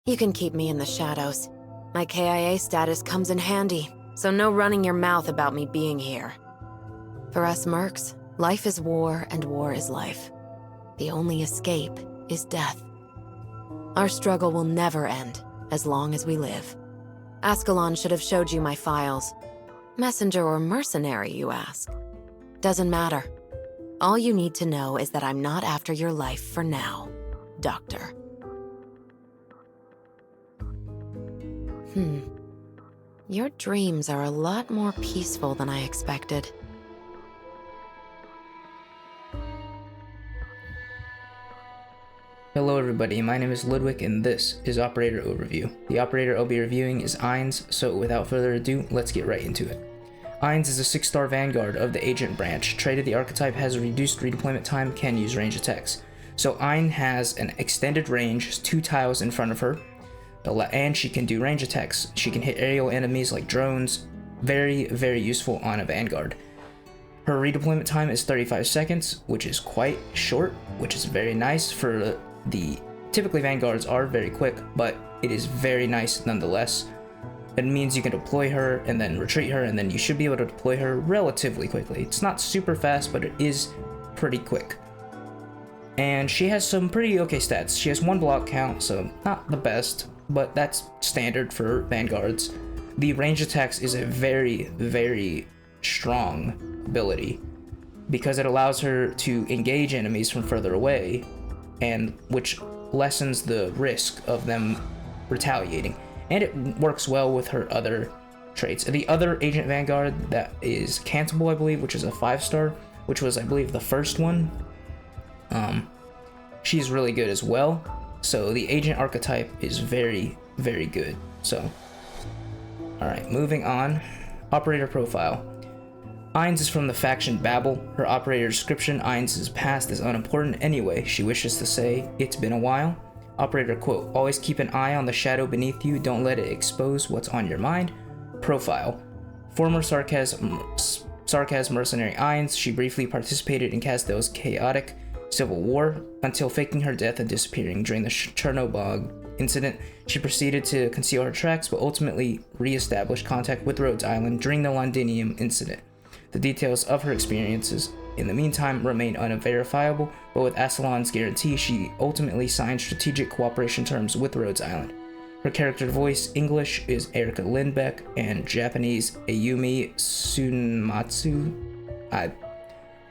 You can keep me in the shadows. My KIA status comes in handy, so no running your mouth about me being here. For us mercs, life is war and war is life. The only escape is death. Our struggle will never end as long as we live. Ascalon should have showed you my files. Messenger or mercenary, you ask? Doesn't matter. All you need to know is that I'm not after your life for now, Doctor. Your dreams are a lot more peaceful than I expected. Hello everybody, my name is Ludwig and this is Operator Overview. The operator I'll be reviewing is Ines, so without further ado, let's get right into it. Ines is a 6-star Vanguard of the Agent branch. Traded the archetype has a reduced redeployment time, can use range attacks. So Ines has an extended range, 2 tiles in front of her, and she can do range attacks. She can hit aerial enemies like drones. Very, very useful on a Vanguard. Her redeployment time is 35 seconds, which is quite short, which is very nice for typically Vanguards are very quick, but it is very nice nonetheless. It means you can deploy her and then retreat her, and then you should be able to deploy her relatively quickly. It's not super fast, but it is pretty quick. And she has some pretty okay stats. She has 1 block count, so not the best, but that's standard for Vanguards. The range attacks is a very, very strong ability because it allows her to engage enemies from further away, and which lessens the risk of them retaliating. And it works well with her other traits. The other Agent Vanguard that is Cantable, I believe, which is a 5-star, which was, I believe, the first one. She's really good as well. So the Agent archetype is very, very good. So, alright, moving on. Operator profile. Ines is from the faction Babel. Her operator description: Ines' past is unimportant anyway. She wishes to say, "It's been a while." Operator quote: always keep an eye on the shadow beneath you, don't let it expose what's on your mind. Profile. Former sarcasm mercenary Ines, she briefly participated in Castel's chaotic civil war until faking her death and disappearing. During the Chernobog incident, she proceeded to conceal her tracks, but ultimately re-established contact with Rhodes Island during the Londinium incident. The details of her experiences in the meantime remain unverifiable, but with Ascalon's guarantee, she ultimately signed strategic cooperation terms with Rhodes Island. Her character voice English is Erica Lindbeck, and Japanese Ayumi Tsunematsu. I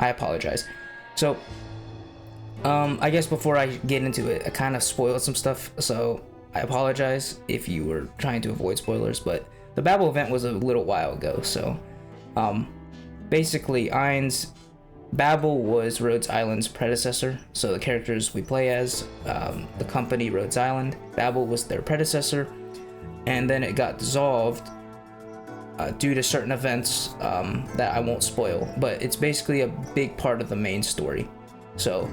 apologize. So, I guess before I get into it, I kind of spoiled some stuff, so I apologize if you were trying to avoid spoilers, but the Babel event was a little while ago, so, basically, Babel was Rhodes Island's predecessor, so the characters we play as, the company Rhodes Island, Babel was their predecessor, and then it got dissolved due to certain events that I won't spoil, but it's basically a big part of the main story. So,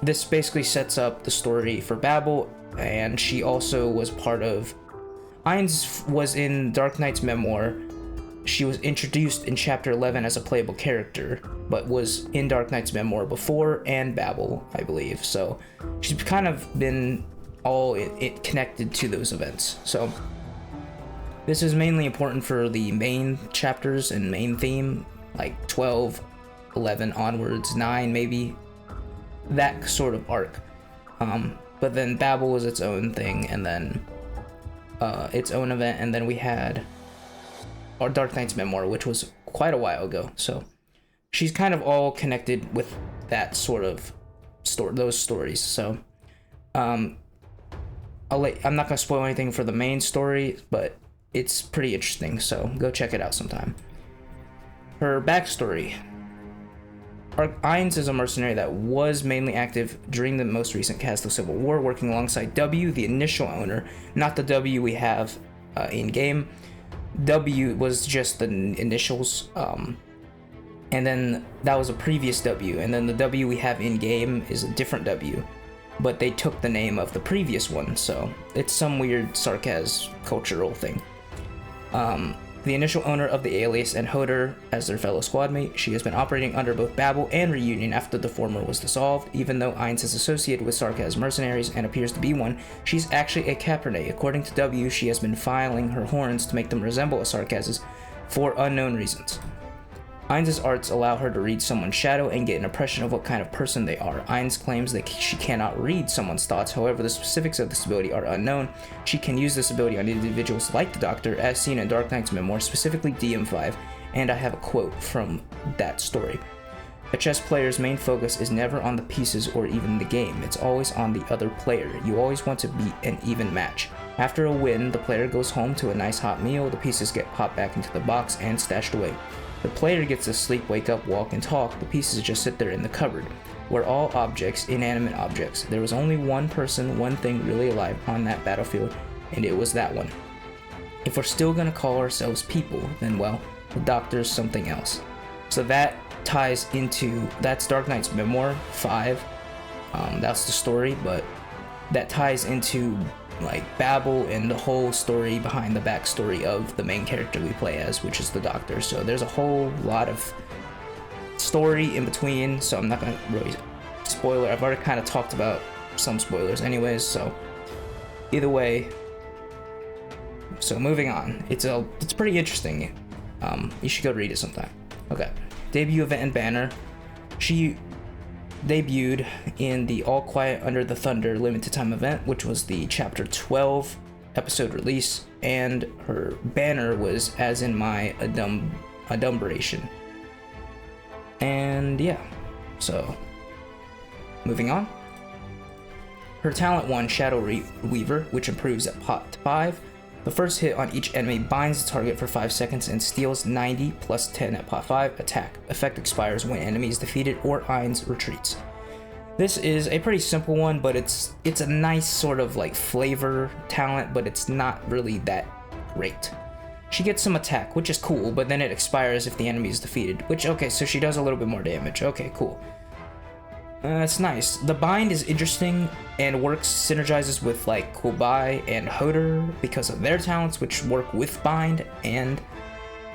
this basically sets up the story for Babel, and she also was part of... Ines was in Darknights' Memoir. She was introduced in Chapter 11 as a playable character, but was in Darknights' Memoir before and Babel, I believe. So she's kind of been all connected to those events. So this is mainly important for the main chapters and main theme, like 12, 11 onwards, 9 maybe, that sort of arc. But then Babel was its own thing, and then its own event, and then we had our Darknights' Memoir, which was quite a while ago. So she's kind of all connected with that sort of those stories. So I'm not gonna spoil anything for the main story, but it's pretty interesting, so go check it out sometime. Her backstory. Ines is a mercenary that was mainly active during the most recent Castle Civil War, working alongside W, the initial owner, not the W we have in-game. W was just the initials, and then that was a previous W, and then the W we have in-game is a different W, but they took the name of the previous one, so it's some weird sarcasm cultural thing. The initial owner of the alias and Hodor as their fellow squadmate, she has been operating under both Babel and Reunion after the former was dissolved. Even though Ines is associated with Sarkaz mercenaries and appears to be one, she's actually a Capernae. According to W, she has been filing her horns to make them resemble a Sarkaz's for unknown reasons. Ines' arts allow her to read someone's shadow and get an impression of what kind of person they are. Ines claims that she cannot read someone's thoughts, however the specifics of this ability are unknown. She can use this ability on individuals like the Doctor, as seen in Darknights Memoir, specifically DM5, and I have a quote from that story. A chess player's main focus is never on the pieces or even the game, it's always on the other player. You always want to beat an even match. After a win, the player goes home to a nice hot meal, the pieces get popped back into the box and stashed away. The player gets to sleep, wake up, walk, and talk. The pieces just sit there in the cupboard. We're all objects, inanimate objects. There was only one person, one thing really alive on that battlefield, and it was that one. If we're still gonna call ourselves people, then well, the Doctor's something else. So that ties into, that's Darknights Memoir 5. That's the story, but that ties into like Babel and the whole story behind the backstory of the main character we play as, which is the Doctor. So there's a whole lot of story in between, so I'm not gonna really spoiler. I've already kind of talked about some spoilers anyways, so either way. So moving on, it's pretty interesting. You should go read it sometime. Okay, debut event and banner. She debuted in the All Quiet Under the Thunder limited time event, which was the chapter 12 episode release, and her banner was As in My Adumbration. And yeah, so moving on. Her talent 1, Shadow Weaver, which improves at pot 5. The first hit on each enemy binds the target for 5 seconds and steals 90 plus 10 at pot 5 attack. Effect expires when enemy is defeated or Ines retreats. This is a pretty simple one, but it's a nice sort of like flavor talent, but it's not really that great. She gets some attack, which is cool, but then it expires if the enemy is defeated, which, okay, so she does a little bit more damage. Okay, cool. That's nice. The bind is interesting and synergizes with like Kubai and Hodor because of their talents, which work with bind, and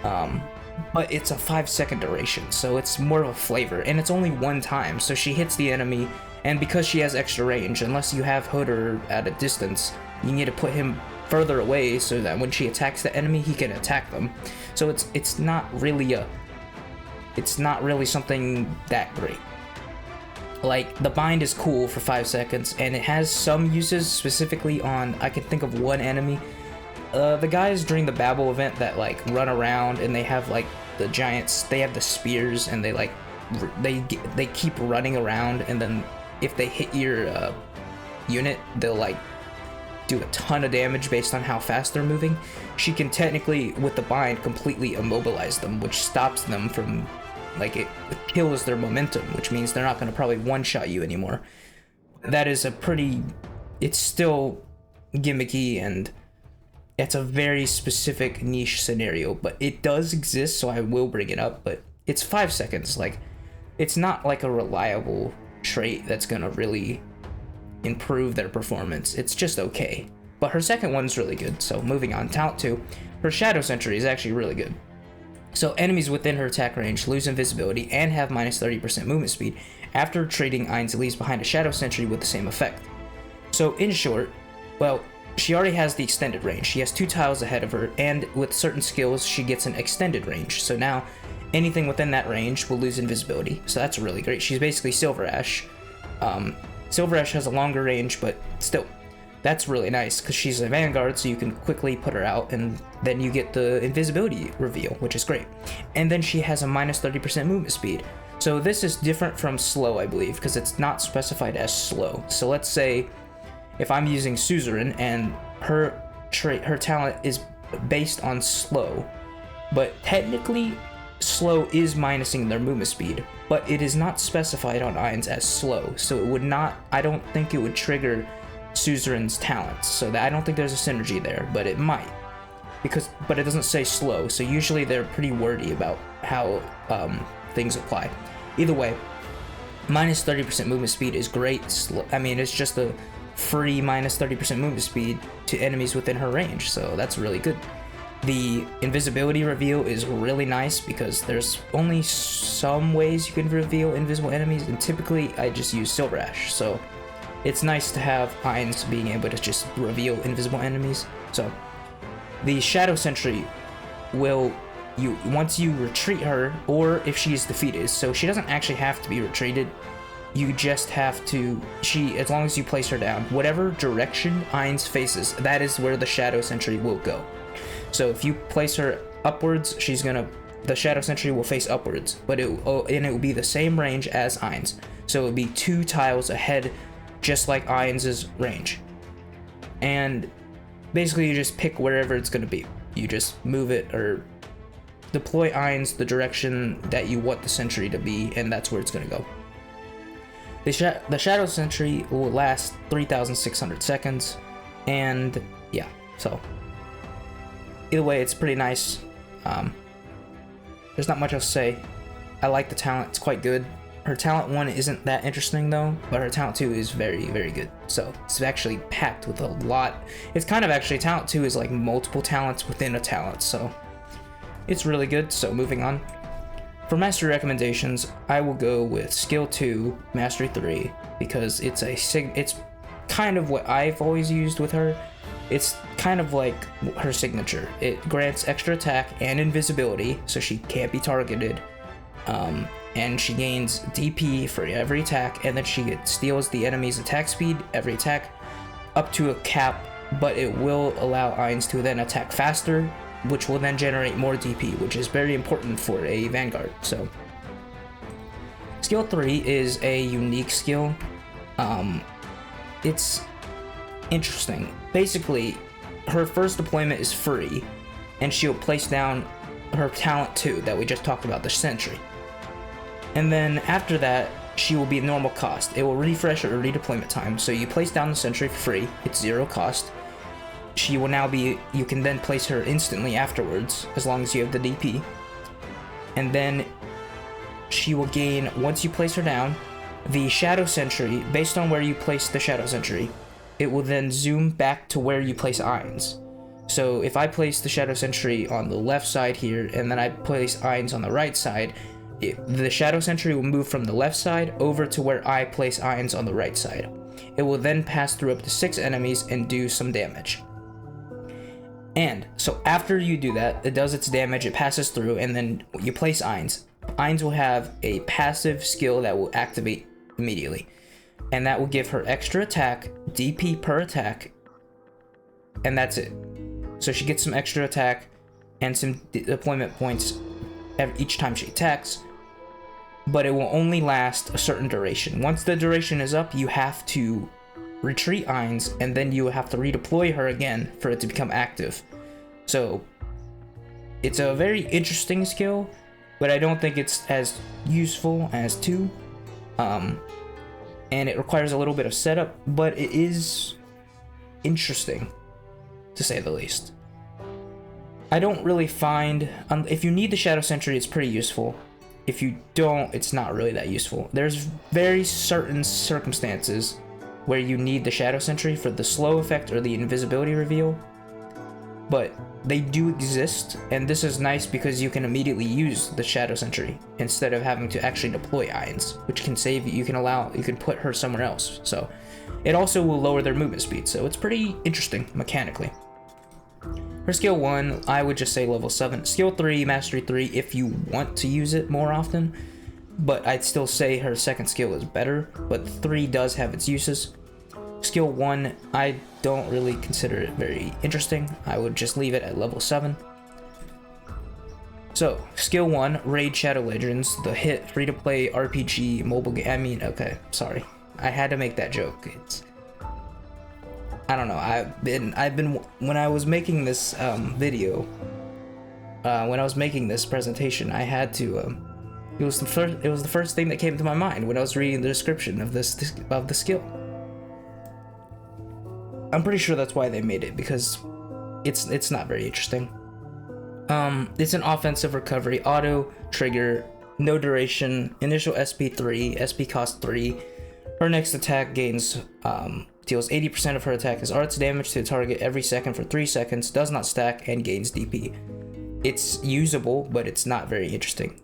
but it's a 5-second duration, so it's more of a flavor, and it's only one time, so she hits the enemy, and because she has extra range, unless you have Hodor at a distance, you need to put him further away so that when she attacks the enemy, he can attack them. So it's not really something that great. Like, the bind is cool for 5 seconds, and it has some uses specifically on, I can think of one enemy. The guys during the Babel event that like run around and they have like the giants, they have the spears, and they keep running around, and then if they hit your unit, they'll like do a ton of damage based on how fast they're moving. She can technically, with the bind, completely immobilize them, which stops them from, like, it kills their momentum, which means they're not going to probably one-shot you anymore. That is it's still gimmicky, and it's a very specific niche scenario, but it does exist, so I will bring it up, but it's 5 seconds. Like, it's not like a reliable trait that's going to really improve their performance. It's just okay. But her second one's really good, so moving on. Talent 2, her Shadow Sentry is actually really good. So enemies within her attack range lose invisibility and have minus 30% movement speed. After retreating, Ines leaves behind a Shadow Sentry with the same effect. So in short, well, she already has the extended range. She has 2 tiles ahead of her, and with certain skills, she gets an extended range. So now, anything within that range will lose invisibility. So that's really great. She's basically Silver Ash. Silver Ash has a longer range, but still, that's really nice because she's a Vanguard, so you can quickly put her out, and then you get the invisibility reveal, which is great. And then she has a minus 30% movement speed. So this is different from slow, I believe, because it's not specified as slow. So let's say if I'm using Suzerain and her talent is based on slow, but technically slow is minusing their movement speed, but it is not specified on Ines as slow, so it would not, I don't think it would trigger Suzerain's talents, so that I don't think there's a synergy there, but it might, but it doesn't say slow, so usually they're pretty wordy about how things apply. Either way, minus 30% movement speed is great. I mean, it's just a free minus 30% movement speed to enemies within her range, so that's really good. The invisibility reveal is really nice because there's only some ways you can reveal invisible enemies, and typically I just use Silver Ash, so it's nice to have Ines being able to just reveal invisible enemies. So the Shadow Sentry will, once you retreat her, or if she's defeated, so she doesn't actually have to be retreated, you just have to, as long as you place her down, whatever direction Ines faces, that is where the Shadow Sentry will go. So if you place her upwards, the Shadow Sentry will face upwards, but it will be the same range as Ines. So it will be 2 tiles ahead, just like Ines' range. And basically you just pick wherever it's going to be. You just move it or deploy Ines the direction that you want the sentry to be, and that's where it's going to go. The Shadow Sentry will last 3,600 seconds, and yeah, so either way, it's pretty nice. There's not much else to say. I like the talent, it's quite good. Her talent 1 isn't that interesting though, but her talent 2 is very, very good. So it's actually packed with a lot. It's kind of actually, talent 2 is like multiple talents within a talent, so it's really good. So moving on. For mastery recommendations, I will go with skill 2, mastery 3, because it's kind of what I've always used with her. It's kind of like her signature. It grants extra attack and invisibility, so she can't be targeted. And she gains DP for every attack, and then she steals the enemy's attack speed every attack up to a cap, but it will allow Ines to then attack faster, which will then generate more DP, which is very important for a Vanguard. So skill 3 is a unique skill. It's interesting. Basically, her first deployment is free, and she'll place down her talent 2 that we just talked about, the Sentry. And then after that, she will be normal cost. It will refresh at her redeployment time. So you place down the Sentry for free, it's 0 cost. She will now be, you can then place her instantly afterwards, as long as you have the DP. And then she will gain, once you place her down, the Shadow Sentry, based on where you place the Shadow Sentry, it will then zoom back to where you place Ines. So if I place the Shadow Sentry on the left side here, and then I place Ines on the right side, the Shadow Sentry will move from the left side over to where I place Ines on the right side. It will then pass through up to 6 enemies and do some damage. And so after you do that, it does its damage, it passes through, and then you place Ines. Ines will have a passive skill that will activate immediately, and that will give her extra attack, DP per attack, and that's it. So she gets some extra attack and some deployment points each time she attacks, but it will only last a certain duration. Once the duration is up, you have to retreat Ines, and then you have to redeploy her again for it to become active. So it's a very interesting skill, but I don't think it's as useful as 2. And it requires a little bit of setup, but it is interesting, to say the least. I don't really find, if you need the Shadow Sentry, it's pretty useful. If you don't, it's not really that useful. There's very certain circumstances where you need the Shadow Sentry for the slow effect or the invisibility reveal, but they do exist, and this is nice because you can immediately use the Shadow Sentry instead of having to actually deploy Ines, which can save you. You can put her somewhere else. So it also will lower their movement speed, so it's pretty interesting mechanically. For skill 1, I would just say level 7. Skill 3, mastery 3, if you want to use it more often, but I'd still say her second skill is better, but 3 does have its uses. Skill 1, I don't really consider it very interesting. I would just leave it at level 7. So, skill 1, Raid Shadow Legends, the hit free-to-play RPG mobile game. Okay, sorry. I had to make that joke. I don't know, I've been, when I was making this video, when I was making this presentation, I had to, it was the first thing that came to my mind when I was reading the description of the skill. I'm pretty sure that's why they made it, because it's not very interesting. It's an offensive recovery, auto, trigger, no duration, initial SP 3, SP cost 3. Her next attack gains deals 80% of her attack as arts damage to the target every second for 3 seconds, does not stack, and gains DP. It's usable, but it's not very interesting.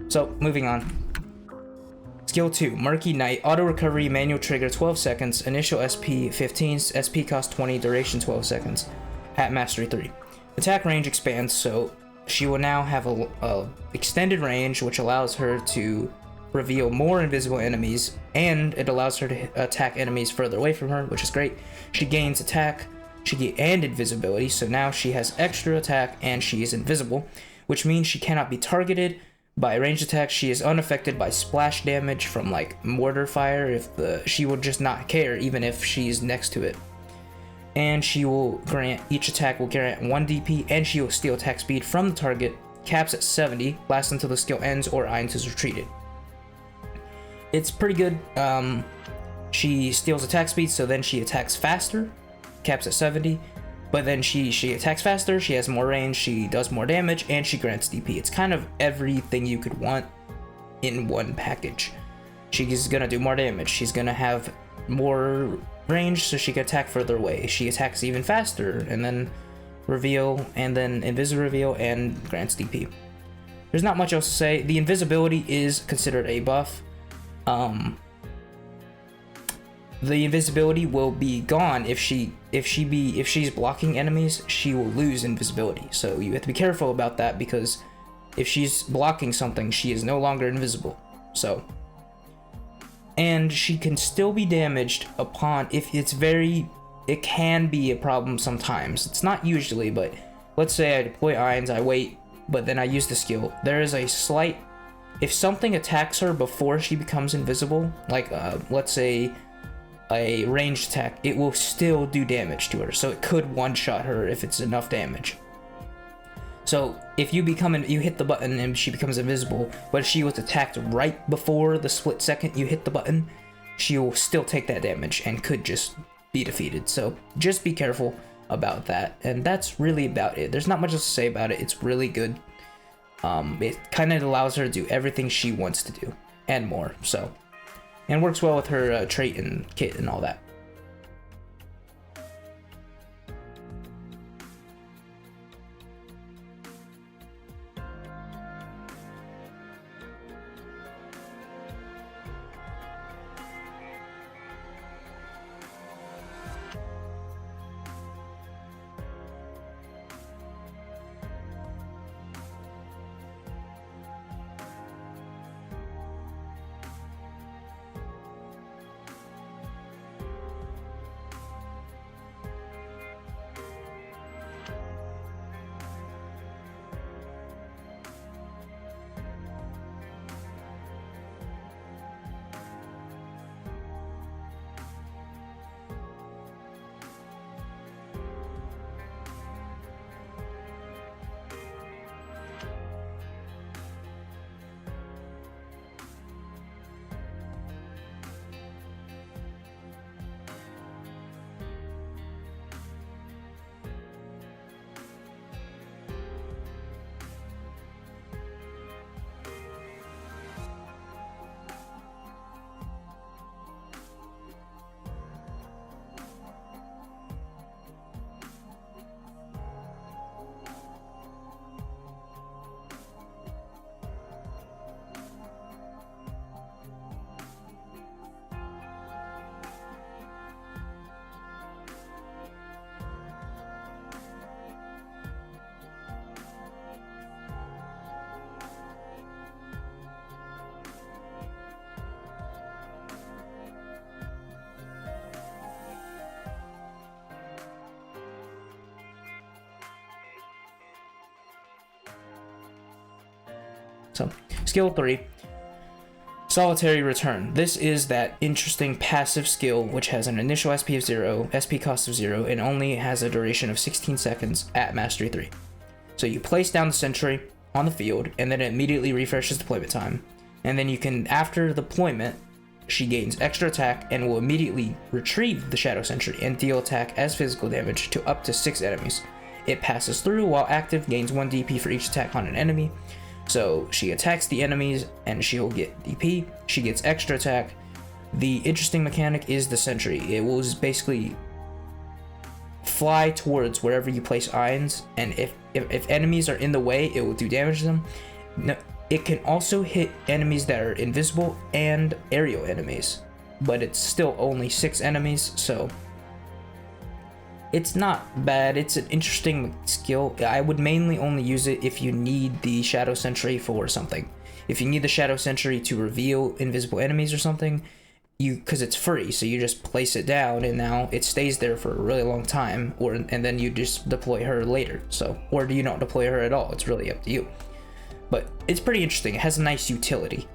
So, moving on. Skill 2, Murky Night, auto recovery, manual trigger 12 seconds, initial SP 15, SP cost 20, duration 12 seconds, at mastery 3. Attack range expands, so she will now have a extended range, which allows her to reveal more invisible enemies, and it allows her to attack enemies further away from her, which is great. She gains attack and invisibility, so now she has extra attack and she is invisible, which means she cannot be targeted by ranged attacks. She is unaffected by splash damage from like mortar fire. She will just not care even if she's next to it. And each attack will grant 1 DP, and she will steal attack speed from the target, caps at 70, lasts until the skill ends or Ines is retreated. It's pretty good. She steals attack speed, so then she attacks faster, caps at 70, but then she attacks faster, she has more range, she does more damage, and she grants DP. It's kind of everything you could want in one package. She's gonna do more damage, she's gonna have more range so she can attack further away. She attacks even faster, and then reveal, and then invisible reveal, and grants DP. There's not much else to say. The invisibility is considered a buff. The invisibility will be gone if she's blocking enemies. She will lose invisibility, so you have to be careful about that, because if she's blocking something, she is no longer invisible. So, and she can still be damaged upon it can be a problem sometimes. It's not usually, but let's say I deploy Ines, I wait, but then I use the skill. There is a slight, if something attacks her before she becomes invisible, like let's say a ranged attack, it will still do damage to her, so it could one-shot her if it's enough damage. So if you hit the button and she becomes invisible, but if she was attacked right before the split second you hit the button, she will still take that damage and could just be defeated. So just be careful about that, and that's really about it. There's not much else to say about it. It's really good. It kind of allows her to do everything she wants to do and more, so, and works well with her trait and kit and all that. So, skill 3, Solitary Return. This is that interesting passive skill which has an initial SP of 0, SP cost of 0, and only has a duration of 16 seconds at Mastery 3. So you place down the sentry on the field, and then it immediately refreshes deployment time. And then you can, after deployment, she gains extra attack and will immediately retrieve the Shadow Sentry and deal attack as physical damage to up to 6 enemies. It passes through while active, gains 1 DP for each attack on an enemy. So she attacks the enemies and she'll get DP. She gets extra attack. The interesting mechanic is the sentry. It will basically fly towards wherever you place Ines, and if enemies are in the way, it will do damage to them. No, it can also hit enemies that are invisible and aerial enemies, but it's still only 6 enemies, so it's not bad. It's an interesting skill. I would mainly only use it if you need the Shadow Sentry for something. If you need the Shadow Sentry to reveal invisible enemies or something, because it's free, so you just place it down and now it stays there for a really long time, and then you just deploy her later. So, or do you not deploy her at all? It's really up to you. But it's pretty interesting. It has a nice utility.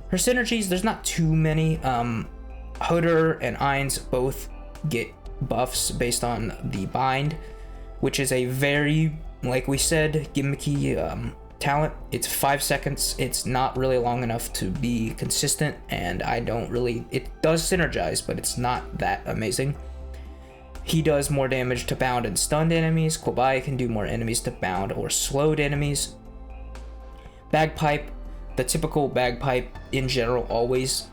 Her synergies, there's not too many. Hodor and Ines both get buffs based on the bind, which is a very, like we said, gimmicky talent. It's 5 seconds. It's not really long enough to be consistent, and it does synergize, but it's not that amazing. He does more damage to bound and stunned enemies. Kwabai can do more enemies to bound or slowed enemies. Bagpipe, the typical bagpipe in general always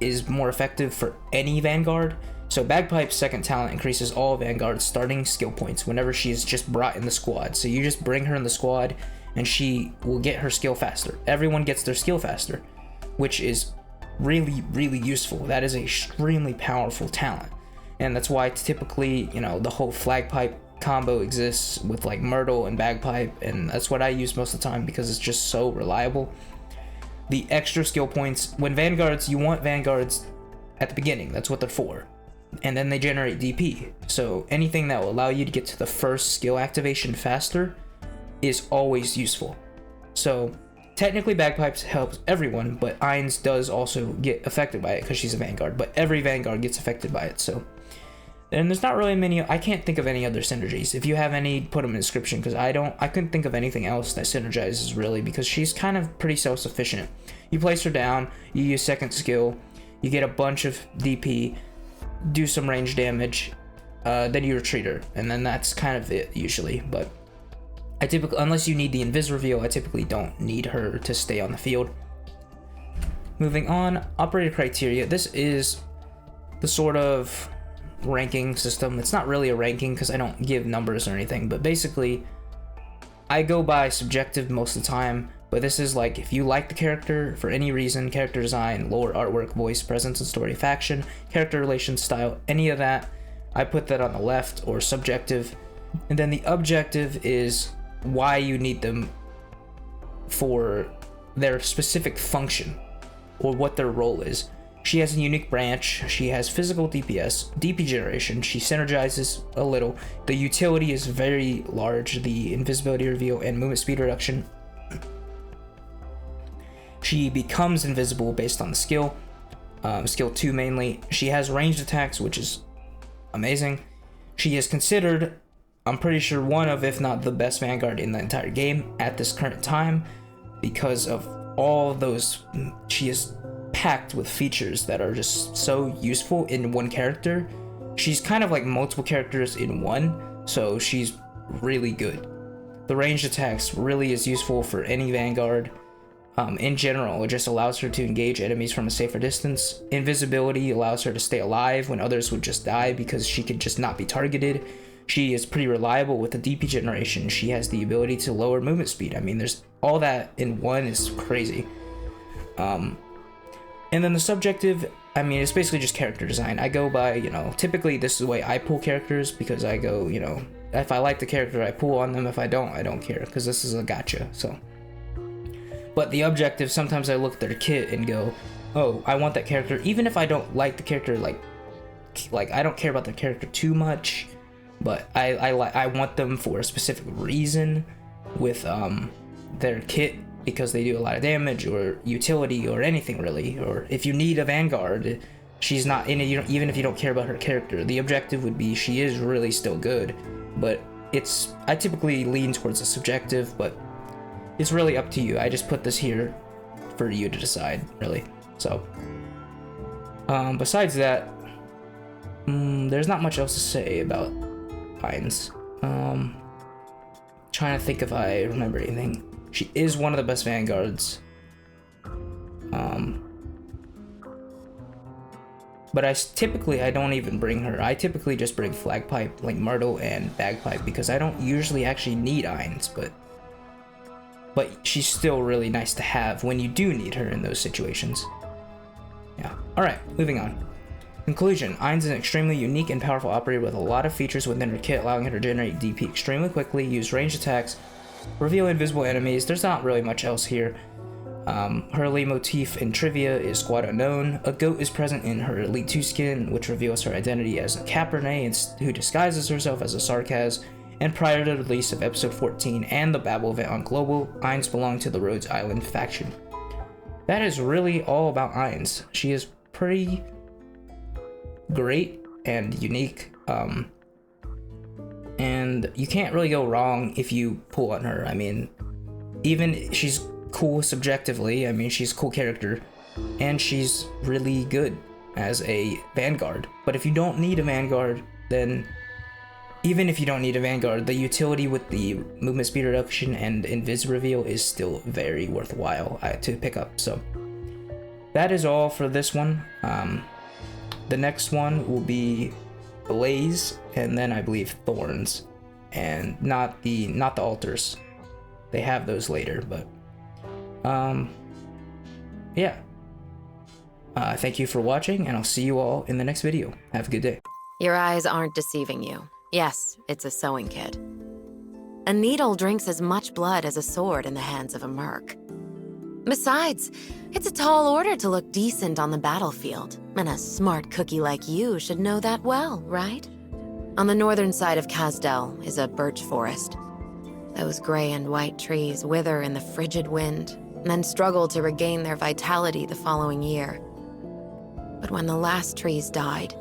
is more effective for any Vanguard. So Bagpipe's second talent increases all Vanguard's starting skill points whenever she is just brought in the squad. So you just bring her in the squad and she will get her skill faster. Everyone gets their skill faster, which is really, really useful. That is an extremely powerful talent. And that's why typically, the whole flagpipe combo exists with like Myrtle and Bagpipe, and that's what I use most of the time because it's just so reliable. The extra skill points, you want Vanguards at the beginning, that's what they're for. And then they generate DP. So anything that will allow you to get to the first skill activation faster is always useful. So technically Bagpipes helps everyone, but Ines does also get affected by it because she's a Vanguard, but every Vanguard gets affected by it. So, and there's not really many, I can't think of any other synergies. If you have any, put them in the description, because I couldn't think of anything else that synergizes really, because she's kind of pretty self-sufficient. You place her down, you use second skill, you get a bunch of DP, do some range damage, then you retreat her, and then that's kind of it usually. But I typically, unless you need the invis reveal, I typically don't need her to stay on the field. Moving on, operator criteria. This is the sort of ranking system. It's not really a ranking because I don't give numbers or anything, but basically I go by subjective most of the time. But this is like, if you like the character for any reason, character design, lore, artwork, voice, presence, and story, faction, character relations, style, any of that, I put that on the left, or subjective. And then the objective is why you need them for their specific function or what their role is. She has a unique branch, she has physical DPS, DP generation, she synergizes a little, the utility is very large, the invisibility reveal and movement speed reduction. She becomes invisible based on the skill, skill 2 mainly. She has ranged attacks, which is amazing. She is considered, I'm pretty sure, one of, if not the best Vanguard in the entire game at this current time, because of all those. She is packed with features that are just so useful in one character. She's kind of like multiple characters in one, so she's really good. The ranged attacks really is useful for any Vanguard. In general, it just allows her to engage enemies from a safer distance. Invisibility allows her to stay alive when others would just die because she could just not be targeted. She is pretty reliable with the DP generation. She has the ability to lower movement speed. I mean, there's all that in one is crazy. And then the subjective, I mean, it's basically just character design. I go by, typically this is the way I pull characters, because I go, if I like the character, I pull on them. If I don't care, because this is a gacha, so. But the objective, sometimes I look at their kit and go, oh, I want that character, even if I don't like the character, like I don't care about their character too much, but I want them for a specific reason with their kit, because they do a lot of damage or utility or anything really. Or if you need a Vanguard, she's not in it, even if you don't care about her character, the objective would be she is really still good. But I typically lean towards the subjective, but it's really up to you. I just put this here for you to decide, really. So besides that, there's not much else to say about Ines. Trying to think if I remember anything. She is one of the best Vanguards. But I don't even bring her. I typically just bring Flagpipe, like Myrtle and Bagpipe, because I don't usually actually need Ines, but she's still really nice to have when you do need her in those situations. Yeah. Alright, moving on. Conclusion. Ines is an extremely unique and powerful operator with a lot of features within her kit, allowing her to generate DP extremely quickly, use ranged attacks, reveal invisible enemies. There's not really much else here. Her leitmotif in trivia is Squad Unknown. A goat is present in her Elite 2 skin, which reveals her identity as a Cabernet, who disguises herself as a Sarkaz. And prior to the release of episode 14 and the Babel event on Global, Ines belonged to the Rhodes Island faction. That is really all about Ines. She is pretty great and unique, and you can't really go wrong if you pull on her. I mean, even she's cool subjectively, I mean, she's a cool character, and she's really good as a Vanguard. But if you don't need a Vanguard, then even if you don't need a Vanguard, the utility with the movement speed reduction and invis reveal is still very worthwhile to pick up. So that is all for this one. The next one will be Blaze, and then I believe Thorns, and not the altars. They have those later, but yeah. Thank you for watching, and I'll see you all in the next video. Have a good day. Your eyes aren't deceiving you. Yes, it's a sewing kit. A needle drinks as much blood as a sword in the hands of a merc. Besides, it's a tall order to look decent on the battlefield, and a smart cookie like you should know that well, right? On the northern side of Kasdel is a birch forest. Those gray and white trees wither in the frigid wind, and then struggle to regain their vitality the following year. But when the last trees died,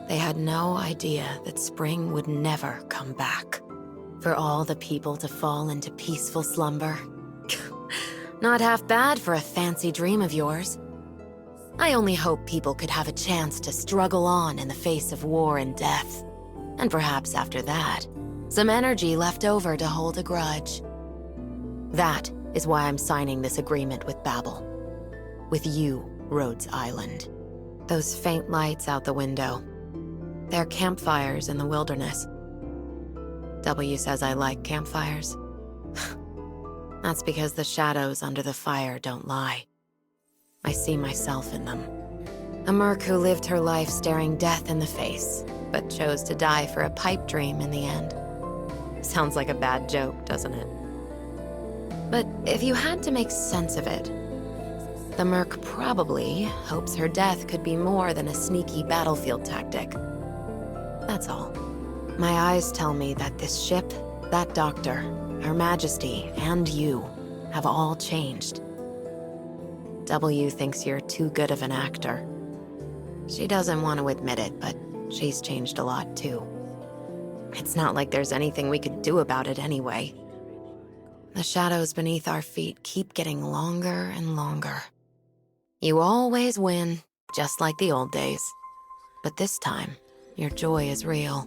they had no idea that spring would never come back. For all the people to fall into peaceful slumber. Not half bad for a fancy dream of yours. I only hope people could have a chance to struggle on in the face of war and death. And perhaps after that, Some energy left over to hold a grudge. That is why I'm signing this agreement with Babel. With you, Rhodes Island. Those faint lights out the window. They're campfires in the wilderness. W says I like campfires. That's because the shadows under the fire don't lie. I see myself in them. A merc who lived her life staring death in the face, but chose to die for a pipe dream in the end. Sounds like a bad joke, doesn't it? But if you had to make sense of it, the merc probably hopes her death could be more than a sneaky battlefield tactic. That's all. My eyes tell me that this ship, that doctor, Her Majesty, and you have all changed. W thinks you're too good of an actor. She doesn't want to admit it, but she's changed a lot too. It's not like there's anything we could do about it anyway. The shadows beneath our feet keep getting longer and longer. You always win, just like the old days. But this time, your joy is real.